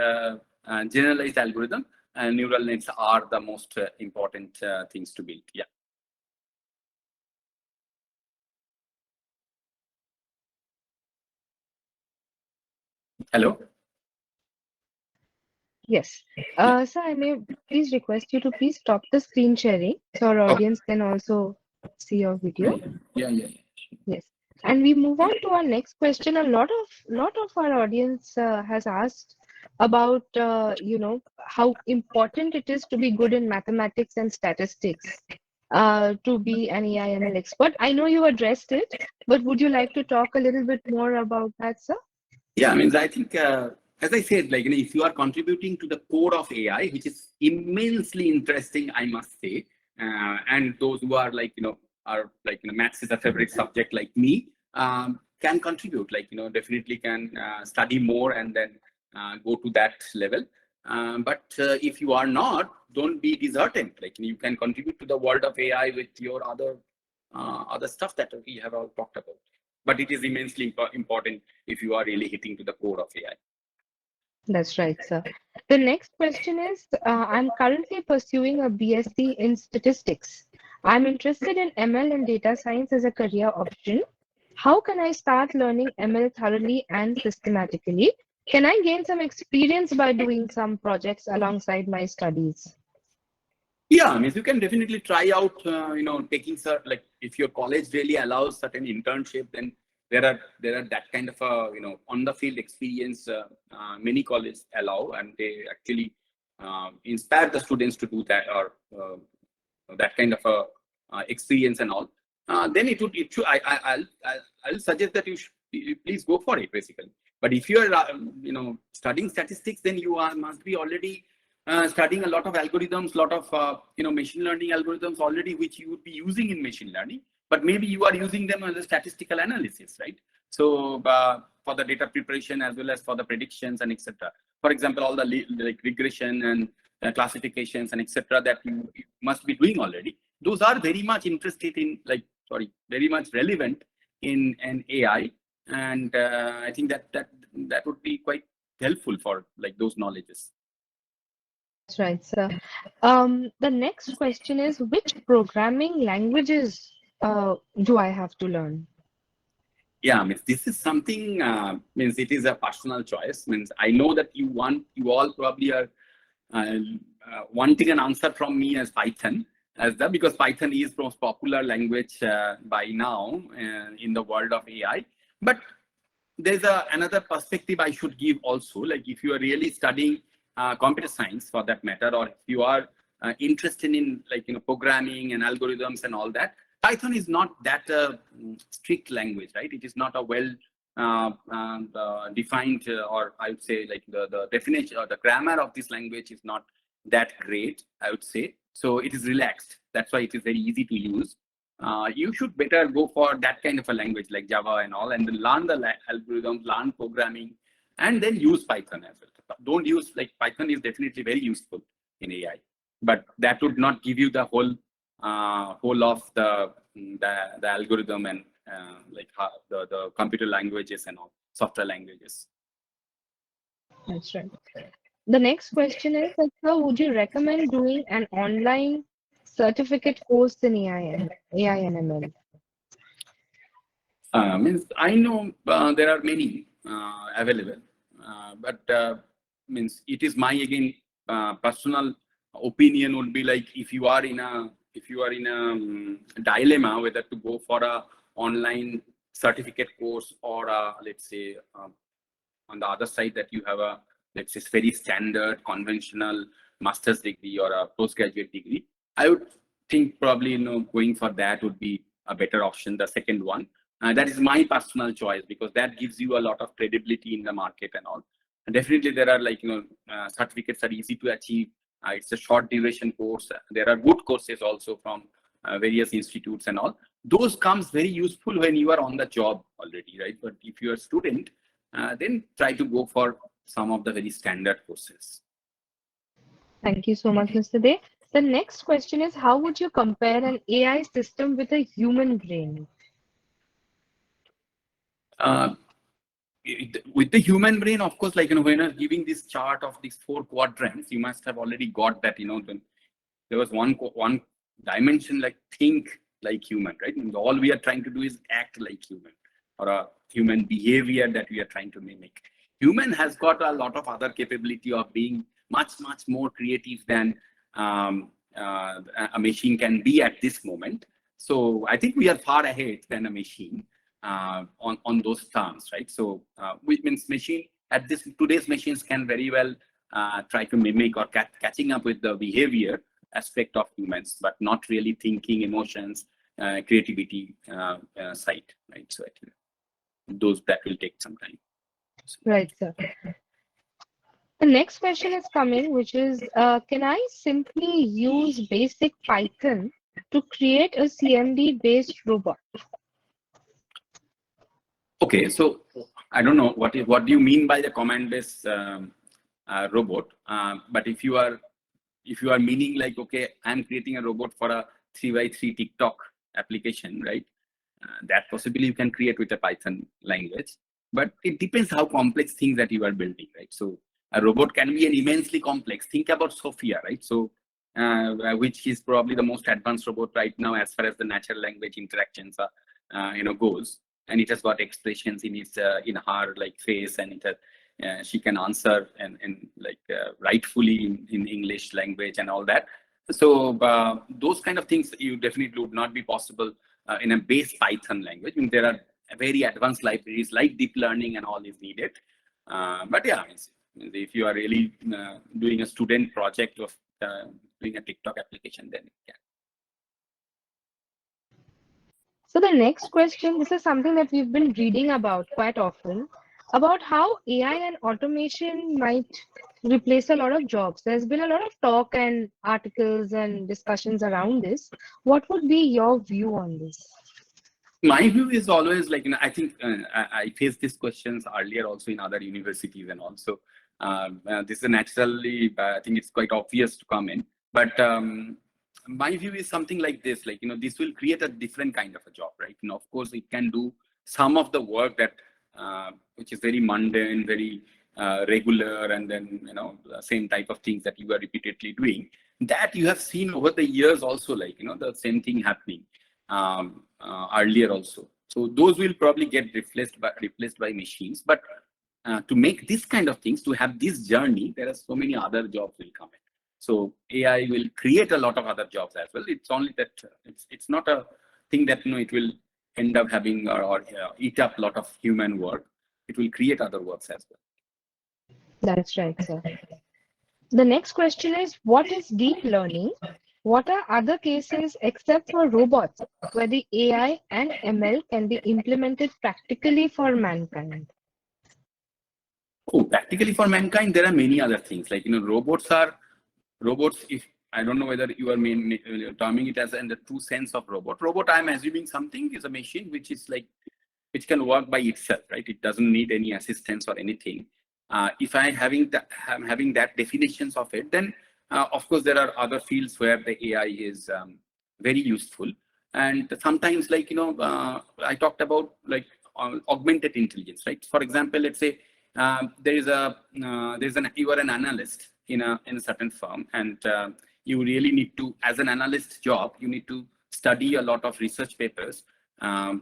B: generalized algorithm, and neural nets are the most important things to build. Yeah. Hello?
A: Yes. Sir, I may please request you to please stop the screen sharing so our audience can also see your video.
B: Yeah.
A: Yes. And we move on to our next question. A lot of our audience has asked about how important it is to be good in mathematics and statistics to be an AI/ML expert. I know you addressed it, but would you like to talk a little bit more about that, sir?
B: Yeah, I mean, I think, as I said, like, if you are contributing to the core of AI, which is immensely interesting, I must say, and those who are maths is a favorite subject like me, can contribute, definitely can study more and then go to that level. But if you are not, don't be disheartened. Like, you can contribute to the world of AI with your other stuff that we have all talked about. But it is immensely important if you are really hitting to the core of AI.
A: That's right, sir. The next question is, I'm currently pursuing a BSc in statistics. I'm interested in ML and data science as a career option. How can I start learning ML thoroughly and systematically? Can I gain some experience by doing some projects alongside my studies?
B: Yeah, I mean, you can definitely try out, taking if your college really allows certain internship, then there are that kind of on the field experience. Many colleges allow, and they actually inspire the students to do that, or that kind of experience and all. Then it should. I'll suggest that you please go for it, basically. But if you are studying statistics, then you must be already studying a lot of algorithms, lot of machine learning algorithms already, which you would be using in machine learning, but maybe you are using them as a statistical analysis, right? So for the data preparation as well as for the predictions and etc. For example, all the regression and classifications and etc. that you must be doing already. Those are very much interested in very much relevant in an AI, and I think that would be quite helpful for like those knowledges.
A: That's right, sir. The next question is, which programming languages do I have to learn?
B: Yeah, means this is something means it is a personal choice. Means I know that you all probably are uh, wanting an answer from me as Python, as that because Python is the most popular language by now in the world of AI. But there's another perspective I should give also. Like if you are really studying computer science for that matter, or if you are interested in like programming and algorithms and all that, Python is not that strict language, right? It is not a well defined, or I would say like the definition or the grammar of this language is not that great, I would say. So it is relaxed. That's why it is very easy to use. You should better go for that kind of a language like Java and all, and then learn the algorithms, learn programming, and then use Python as well. Don't use like Python is definitely very useful in AI, but that would not give you the whole of the algorithm and like the computer languages and all software languages.
A: That's right. The next question is, like, sir, would you recommend doing an online certificate course in AI and ML?
B: Means I know there are many available, but means it is my again personal opinion would be like if you are in a dilemma whether to go for a online certificate course or let's say on the other side that you have a let's say very standard conventional master's degree or a postgraduate degree, I would think probably going for that would be a better option, the second one. That is my personal choice because that gives you a lot of credibility in the market and all. And definitely there are like certificates are easy to achieve. It's a short duration course. There are good courses also from various institutes and all. Those comes very useful when you are on the job already, right? But if you are a student, then try to go for some of the very standard courses.
A: Thank you so much, Mr. Dey. The next question is, how would you compare an AI system with a human brain?
B: With the human brain, of course, like when you're giving this chart of these 4 quadrants, you must have already got that. There was one dimension like think like human, right? And all we are trying to do is act like human, or a human behavior that we are trying to mimic. Human has got a lot of other capability of being much more creative than a machine can be at this moment. So I think we are far ahead than a machine on those terms, right? So which means machine at this today's machines can very well try to mimic or catching up with the behavior aspect of humans, but not really thinking, emotions, creativity side, right? So I think that will take some time.
A: Right, sir. The next question is coming, which is, can I simply use basic Python to create a CMD-based robot?
B: Okay, so I don't know what do you mean by the command-based robot? But if you are meaning like, okay, I'm creating a robot for a 3x3 TikTok application, right? That possibly you can create with a Python language, but it depends how complex things that you are building, right? So a robot can be an immensely complex. Think about Sophia, right? So which is probably the most advanced robot right now as far as the natural language interactions goes, and it has got expressions in its in her like face, and it has, she can answer and like rightfully in English language and all that. So those kind of things you definitely would not be possible in a base Python language. I mean, there are very advanced libraries like deep learning and all is needed. But yeah, if you are really doing a student project of doing a TikTok application, then it can.
A: So the next question, this is something that we've been reading about quite often, about how AI and automation might replace a lot of jobs. There's been a lot of talk and articles and discussions around this. What would be your view on this?
B: My view is always like, I think I faced these questions earlier also in other universities and also this is naturally, I think it's quite obvious to come in, but my view is something like this, like, this will create a different kind of a job, right? Of course it can do some of the work that which is very mundane, very regular, and then the same type of things that you are repeatedly doing, that you have seen over the years also, like the same thing happening earlier also. So those will probably get replaced by machines. But to make this kind of things, to have this journey, there are so many other jobs will come in. So AI will create a lot of other jobs as well. It's only that it's not a thing that it will end up having or eat up a lot of human work. It will create other works as well.
A: That's right, sir. The next question is, what is deep learning? What are other cases except for robots where the AI and ML can be implemented practically for mankind?
B: Oh, practically for mankind, there are many other things. Like, robots. If I don't know whether you are terming it as in the true sense of robot. Robot, I'm assuming something is a machine which is which can work by itself, right? It doesn't need any assistance or anything. If I'm having that definitions of it, then of course there are other fields where the AI is very useful. And sometimes, I talked about augmented intelligence, right? For example, let's say you are an analyst in a certain firm, and you really need to, as an analyst job, you need to study a lot of research papers,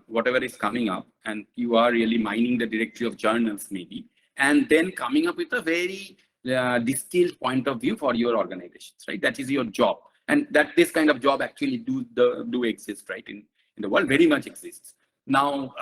B: whatever is coming up, and you are really mining the directory of journals maybe, and then coming up with a very distilled point of view for your organizations, right? That is your job, and that this kind of job actually do exist, right? In the world, very much exists. Now,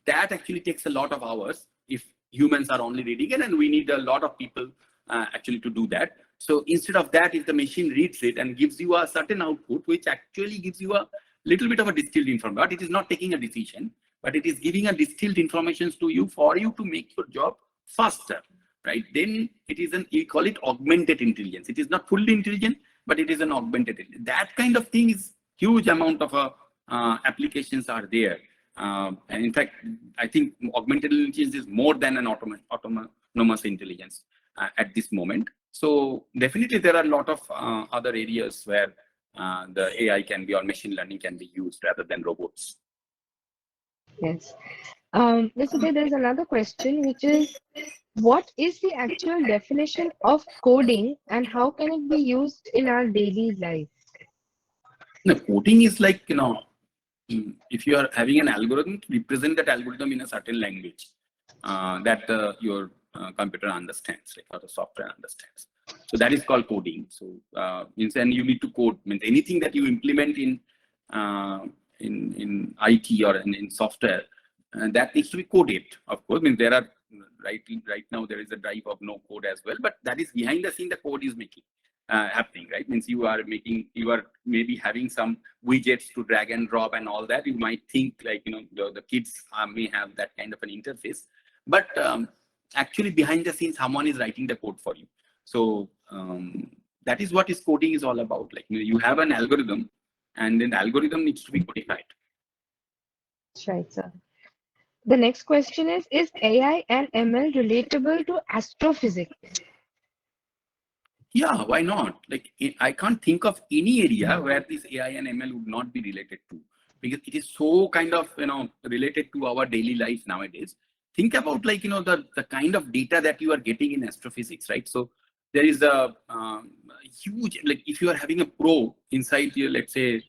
B: that actually takes a lot of hours if humans are only reading it, and we need a lot of people actually to do that. So instead of that, if the machine reads it and gives you a certain output, which actually gives you a little bit of a distilled information, but it is not taking a decision, but it is giving a distilled information to you for you to make your job faster, right? Then it is we call it augmented intelligence. It is not fully intelligent, but it is an augmented intelligence. That kind of thing is huge amount of applications are there. And in fact, I think augmented intelligence is more than an autonomous intelligence at this moment. So definitely there are a lot of other areas where the AI can be, or machine learning can be used rather than robots.
A: Yes. Mr. Dey, there's another question, which is, what is the actual definition of coding and how can it be used in our daily life?
B: No, coding is like, if you are having an algorithm, to represent that algorithm in a certain language that your computer understands, like, or the software understands. So that is called coding. So means, and you need to code, means anything that you implement in IT or in software, that needs to be coded. Of course, means there are right now there is a drive of no code as well, but that is behind the scene. The code is making happening, right? Means you are maybe having some widgets to drag and drop and all that. You might think like the kids may have that kind of an interface, but actually behind the scenes someone is writing the code for you. So that is what coding is all about. Like you have an algorithm, and then the algorithm needs to be codified.
A: That's right, sir. The next question is AI and ML relatable to astrophysics?
B: Yeah, why not? Like, I can't think of any area where this AI and ML would not be related to, because it is so kind of related to our daily life nowadays. Think about like the kind of data that you are getting in astrophysics, right? So there is a huge, like, if you are having a probe inside your, let's say,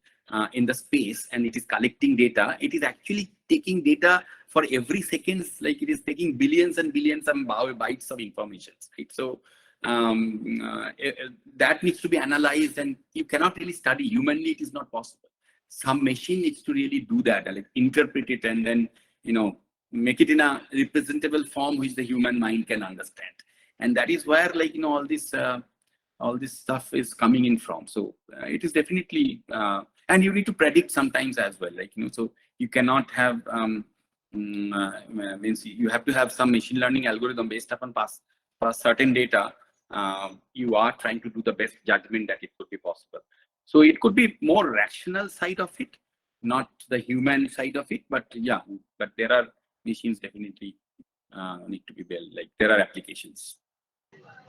B: in the space, and it is collecting data, it is actually taking data for every second, like it is taking billions and billions of bytes of information, right? So that needs to be analyzed, and you cannot really study humanly. It is not possible. Some machine needs to really do that, like interpret it, and then make it in a representable form which the human mind can understand. And that is where, like, all this stuff is coming in from. So it is definitely, and you need to predict sometimes as well, like, so you cannot have means you have to have some machine learning algorithm based upon past certain data. You are trying to do the best judgment that it could be possible. So it could be more rational side of it, not the human side of it. But yeah, but there are machines definitely need to be built. Like there are applications.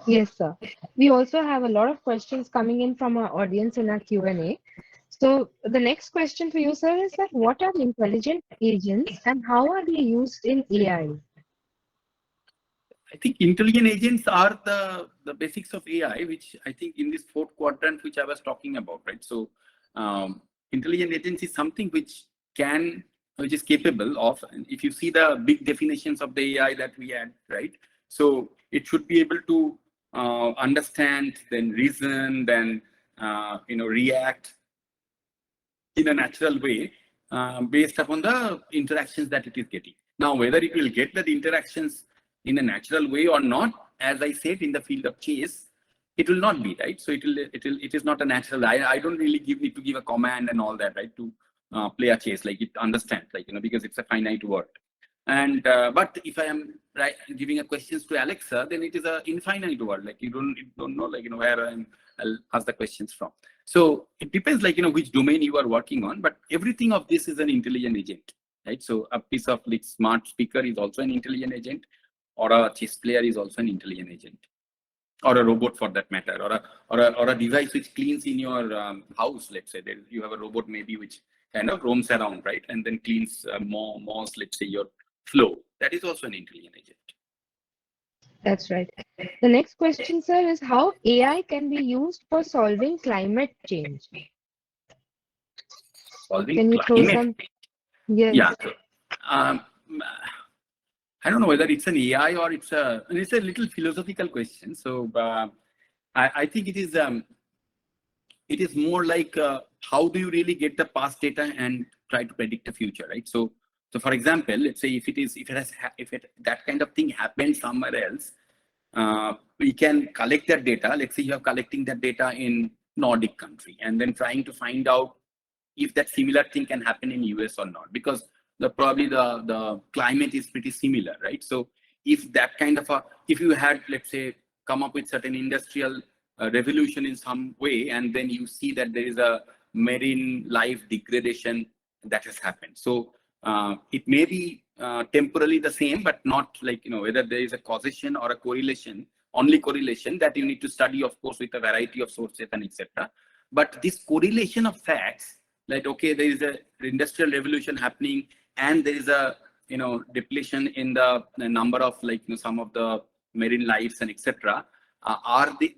A: Yes, sir. We also have a lot of questions coming in from our audience in our Q&A. So the next question for you, sir, is that what are intelligent agents and how are they used in AI?
B: I think intelligent agents are the basics of AI, which I think in this fourth quadrant, which I was talking about, right? So, intelligent agents is something which is capable of, and if you see the big definitions of the AI that we had, right? So it should be able to understand, then reason, then react in a natural way based upon the interactions that it is getting. Now, whether it will get the interactions in a natural way or not, as I said, in the field of chess, it will not be, right. So it is not a natural. I don't really need to give a command and all that, right, to play a chess, like it understands, like, because it's a finite word. And but if I am giving a questions to Alexa, then it is a infinite word. Like you don't know, like, where I'll ask the questions from. So it depends, like, which domain you are working on, but everything of this is an intelligent agent, right? So a piece of like smart speaker is also an intelligent agent, or a chess player is also an intelligent agent, or a robot for that matter, or a device which cleans in your house. Let's say that you have a robot maybe which kind of roams around, right, and then cleans more, let's say, your flow. That is also an intelligent agent.
A: That's right. The next question, sir, is how AI can be used for solving climate change.
B: Solving
A: Can you throw
B: climate.
A: some? Yes.
B: Yeah. So, um, I don't know whether it's an AI or it's a little philosophical question. So I think it is more like how do you really get the past data and try to predict the future, right? So for example, let's say if that kind of thing happened somewhere else, we can collect that data. Let's say you are collecting that data in Nordic country and then trying to find out if that similar thing can happen in US or not, because probably the climate is pretty similar, right? So if that kind of if you had, let's say, come up with certain industrial revolution in some way, and then you see that there is a marine life degradation that has happened. So it may be temporarily the same, but not like, whether there is a causation or a correlation, only correlation that you need to study, of course, with a variety of sources and etc. But this correlation of facts, like, okay, there is a industrial revolution happening and there is a depletion in the number of, like, some of the marine lives and etc.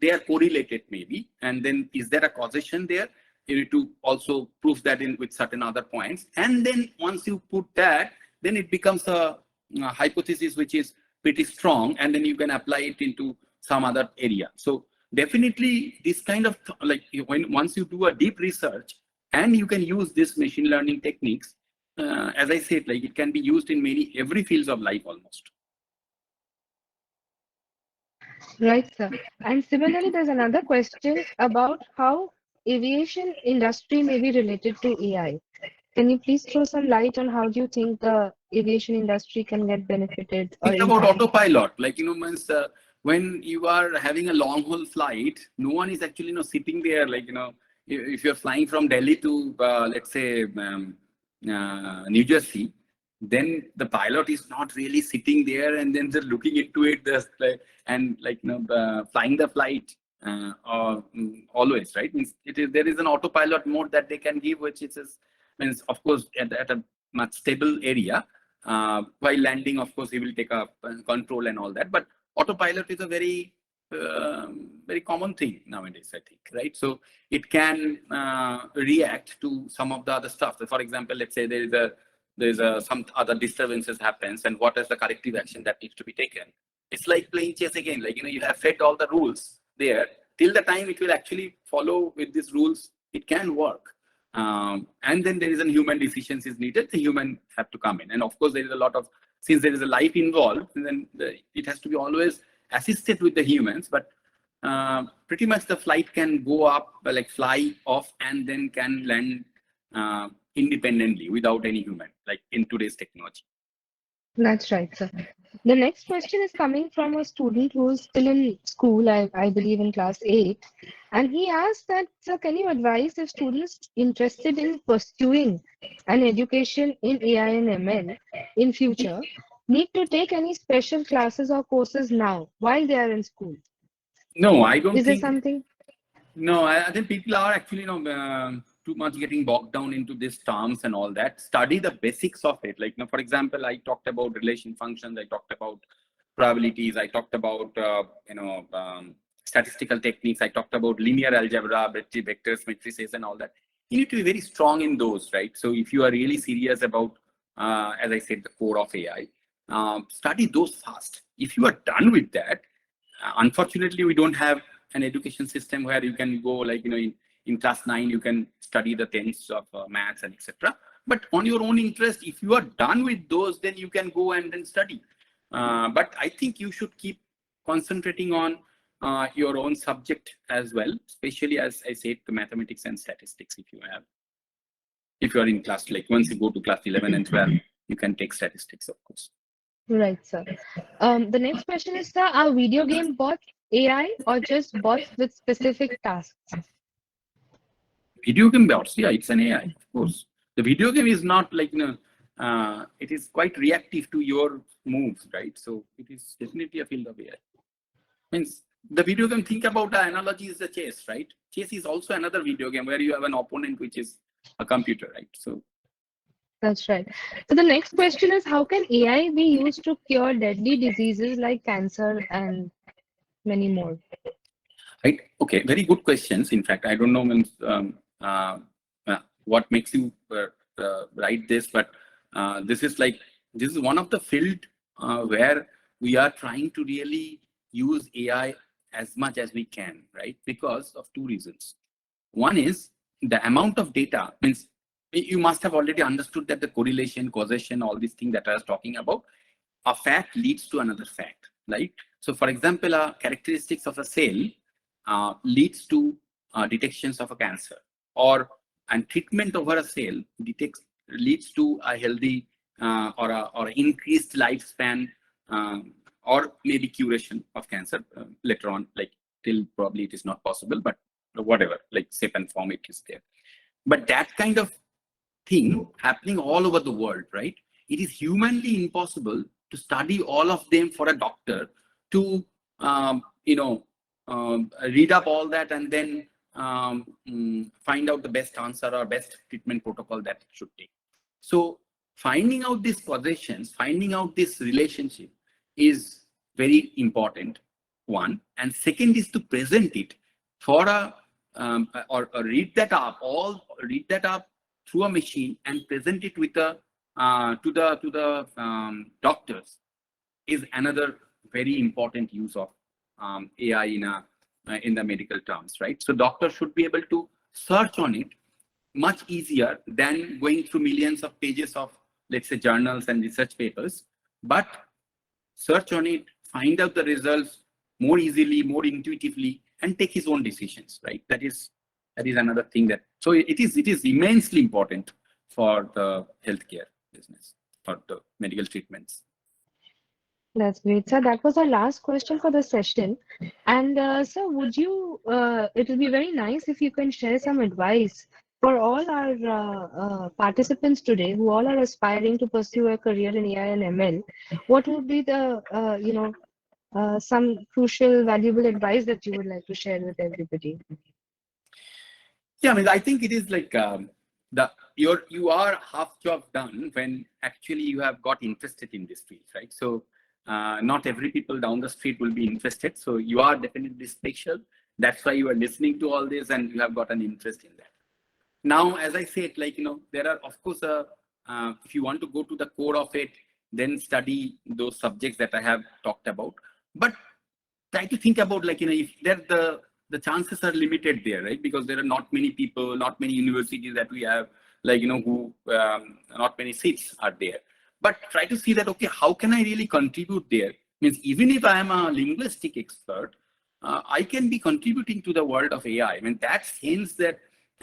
B: They are correlated maybe, and then is there a causation there? You need to also prove that in with certain other points, and then once you put that, then it becomes a hypothesis which is pretty strong, and then you can apply it into some other area. So definitely this kind of like, once you do a deep research and you can use this machine learning techniques, as I said, like, it can be used in every fields of life almost.
A: Right, sir. And similarly, there's another question about how aviation industry may be related to AI. Can you please throw some light on how do you think the aviation industry can get benefited or
B: Think about
A: impacted?
B: autopilot, like, means when you are having a long haul flight, no one is actually sitting there, like, if you're flying from Delhi to let's say New Jersey, then the pilot is not really sitting there and then just looking into it, and like, flying the flight or always, right? Means there is an autopilot mode that they can give, which is means, of course, at a much stable area. While landing, of course, he will take up control and all that. But autopilot is a very common thing nowadays, I think, right? So it can react to some of the other stuff. So for example, let's say there's some other disturbances happens, and what is the corrective action that needs to be taken? It's like playing chess again. Like, you have set all the rules there. Till the time it will actually follow with these rules, it can work. And then there is a human decisions is needed. The human have to come in, and of course there is a lot of, since there is a life involved, then it has to be always assisted with the humans. But pretty much the flight can go up, like fly off, and then can land independently without any human, like in today's technology.
A: That's right, sir. The next question is coming from a student who's still in school, I believe in class 8. And he asked that, sir, can you advise if students interested in pursuing an education in AI and ML in future need to take any special classes or courses now while they are in school?
B: No, I don't
A: Is there
B: think.
A: something?
B: No, I think people are actually, too much getting bogged down into these terms and all that. Study the basics of it. Like, for example, I talked about relation functions, I talked about probabilities, I talked about statistical techniques, I talked about linear algebra, vectors, matrices, and all that. You need to be very strong in those, right? So if you are really serious about, as I said, the core of AI, study those fast. If you are done with that, unfortunately, we don't have an education system where you can go like, in class 9, you can study the things of maths and etc. But on your own interest, if you are done with those, then you can go and then study. But I think you should keep concentrating on your own subject as well, especially as I said, the mathematics and statistics. If you are in class, like once you go to class 11 and 12, you can take statistics, of course.
A: Right, sir. The next question is, sir, are video game bots AI or just bots with specific tasks?
B: Video game bots, yeah, it's an AI, of course. The video game is not like, it is quite reactive to your moves, right? So it is definitely a field of AI. Means the video game, think about the analogy is the chess, right? Chess is also another video game where you have an opponent, which is a computer, right? So
A: That's right. So the next question is, how can AI be used to cure deadly diseases like cancer and many more?
B: right, okay, very good questions. In fact, I don't know what makes you write this, but this is one of the field where we are trying to really use AI as much as we can, right? Because of two reasons. One is the amount of data. Means you must have already understood that the correlation, causation, all these things that I was talking about, a fact leads to another fact, right? So for example, characteristics of a cell leads to detections of a cancer, and treatment over a cell leads to a healthy or increased lifespan, or maybe curation of cancer later on. Like till probably it is not possible, but whatever, like shape and form, it is there. But that kind of thing happening all over the world, right? It is humanly impossible to study all of them for a doctor to, read up all that and then find out the best answer or best treatment protocol that it should take. So finding out these causations, finding out this relationship is very important, one. And second is to present it for or read that up through a machine and present it with to the doctors is another very important use of AI in the medical terms, right? So doctors should be able to search on it much easier than going through millions of pages of, let's say, journals and research papers, but search on it, find out the results more easily, more intuitively, and take his own decisions, right? That is another thing so it is immensely important for the healthcare business, for the medical treatments.
A: That's great, sir. That was our last question for the session. And sir, it will be very nice if you can share some advice for all our participants today who all are aspiring to pursue a career in AI and ML. What would be the, some crucial, valuable advice that you would like to share with everybody?
B: Yeah, I mean, I think it is like you are half job done when actually you have got interested in this field, right? So not every people down the street will be interested. So you are definitely special. That's why you are listening to all this and you have got an interest in that. Now, as I said, there are, of course, if you want to go to the core of it, then study those subjects that I have talked about. But try to think about, if the chances are limited there, right? Because there are not many people, not many universities that we have, who not many seats are there. But try to see that, okay, how can I really contribute there? Means even if I am a linguistic expert, I can be contributing to the world of AI. I mean, that sense, that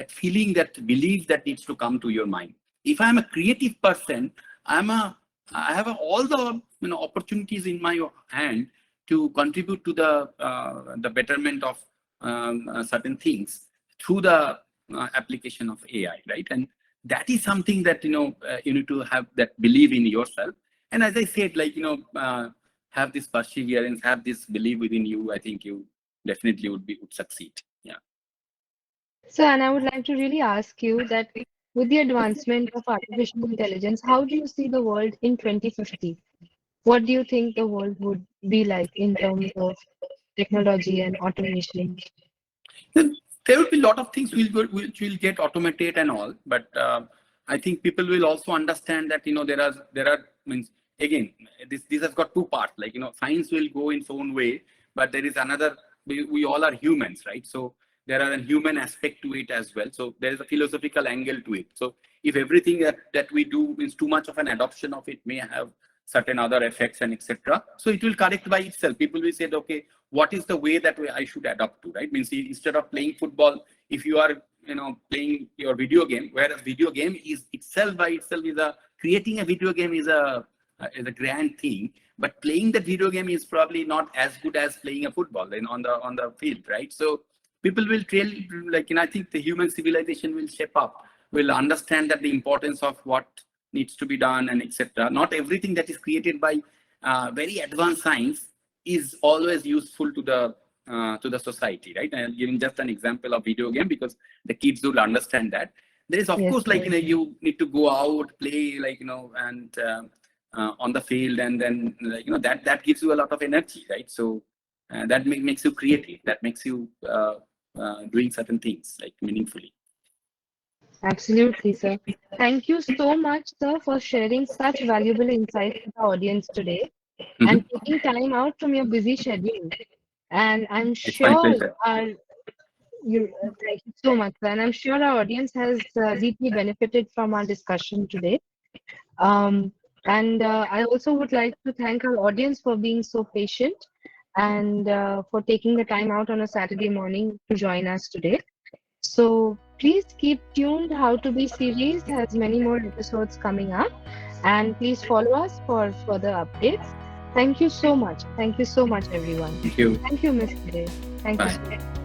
B: feeling, that belief that needs to come to your mind. If I'm a creative person, I have all the opportunities in my hand to contribute to the betterment of certain things through the application of AI, right? And that is something that you need to have that belief in yourself. And as I said, have this perseverance, have this belief within you. I think you definitely would succeed. Yeah.
A: So, and I would like to really ask you that with the advancement of artificial intelligence, how do you see the world in 2050? What do you think the world would be like in terms of technology and automation?
B: Then there will be a lot of things which will get automated and all, but I think people will also understand that there are means again this has got two parts. Like science will go in its own way, but there is another. We all are humans, right? So there are a human aspect to it as well. So there is a philosophical angle to it. So if everything that we do is too much of an adoption of it may have certain other effects and etc. So it will correct by itself. People will say, okay, what is the way that I should adapt to, right? Means instead of playing football, if you are playing your video game, whereas video game is itself by itself is a creating a video game is a grand thing, but playing the video game is probably not as good as playing a football on the field, right? So people will trail I think the human civilization will step up, will understand that the importance of what needs to be done and etc. Not everything that is created by very advanced science is always useful to the society, right? And giving just an example of video game because the kids will understand that. There is of
A: Yes,
B: course
A: yes.
B: you need to go out, play and on the field, and then that gives you a lot of energy, right? So that makes you creative. That makes you doing certain things like meaningfully.
A: Absolutely, sir. Thank you so much, sir, for sharing such valuable insights with our audience today and
B: Mhm.
A: taking time out from your busy schedule. And I'm
B: It's my
A: sure
B: pleasure.
A: thank you so much, sir. And I'm sure our audience has deeply benefited from our discussion today. Um, and I also would like to thank our audience for being so patient and for taking the time out on a Saturday morning to join us today. So please keep tuned. How to Be series has many more episodes coming up, and please follow us for further updates. Thank you so much. Thank you so much, everyone.
B: Thank you.
A: Thank you, Mr. Day. Thank you
B: Bye.
A: so much.